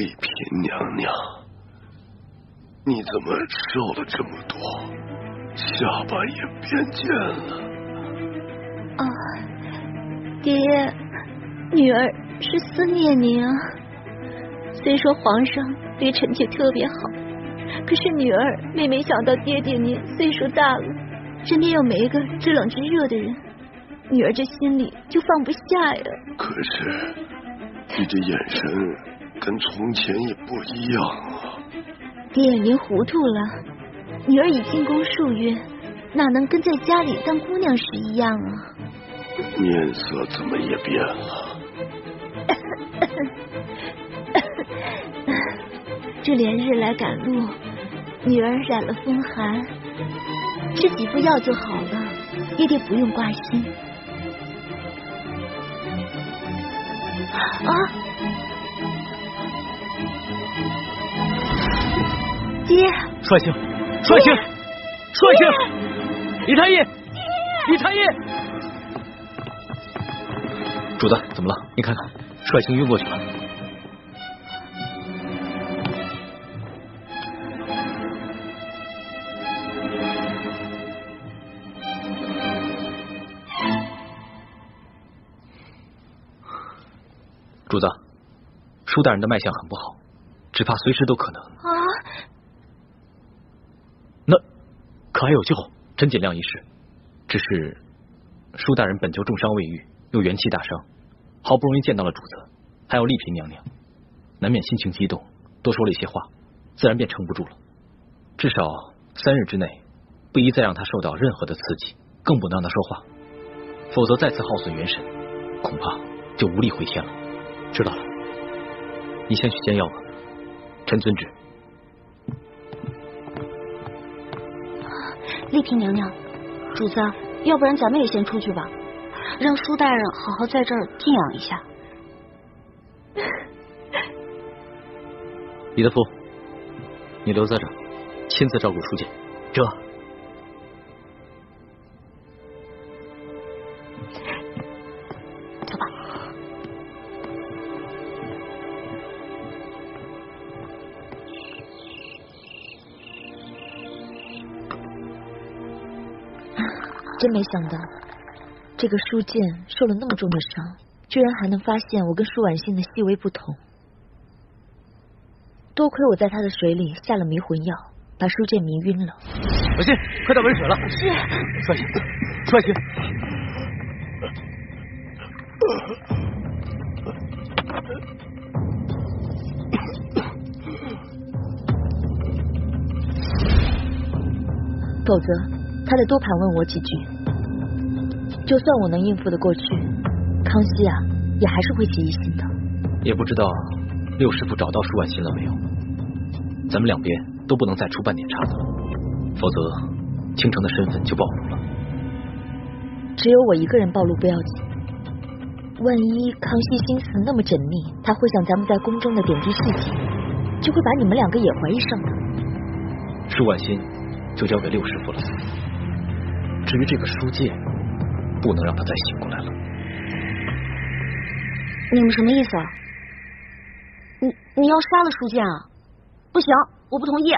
丽嫔娘娘，你怎么瘦了这么多，下巴也变尖了？啊，爹，女儿是思念您啊。虽说皇上对臣妾特别好，可是女儿每没想到爹爹您岁数大了，身边又没一个知冷知热的人，女儿这心里就放不下呀。可是你这眼神跟从前也不一样啊。爹，您糊涂了，女儿已进宫数月，哪能跟在家里当姑娘时一样啊？面色怎么也变了？这连日来赶路，女儿染了风寒，吃几副药就好了，爹爹不用挂心。啊！爹！帅星，帅星，帅星！李太医，李太医！主子，怎么了？你看看，帅星晕过去了。主子，舒大人的脉象很不好，只怕随时都可能。啊！那可还有救？真尽量一试。只是舒大人本就重伤未愈，又元气大伤，好不容易见到了主子，还有丽嫔娘娘，难免心情激动，多说了一些话，自然便撑不住了。至少3日之内，不宜再让他受到任何的刺激，更不能让他说话，否则再次耗损元神，恐怕就无力回天了。知道了，你先去煎药吧。臣遵旨。丽嫔娘娘，主子，要不然咱们也先出去吧，让舒大人好好在这儿静养一下。李德福，你留在这儿，亲自照顾舒剑。这。走吧。真没想到，这个舒剑受了那么重的伤，居然还能发现我跟舒婉欣的细微不同。多亏我在他的水里下了迷魂药，把舒剑迷晕了。小心，快到温水了。是。帅星，帅星。否则他得多盘问我几句。就算我能应付得过去，康熙啊也还是会起疑心的。也不知道六师傅找到舒婉欣了没有？咱们两边都不能再出半点岔子了，否则倾城的身份就暴露了。只有我一个人暴露不要紧，万一康熙心思那么缜密，他会想咱们在宫中的点滴细节，就会把你们两个也怀疑上的。舒婉欣就交给六师傅了。至于这个舒剑，不能让他再醒过来了。你们什么意思啊？你要杀了舒剑啊？不行，我不同意。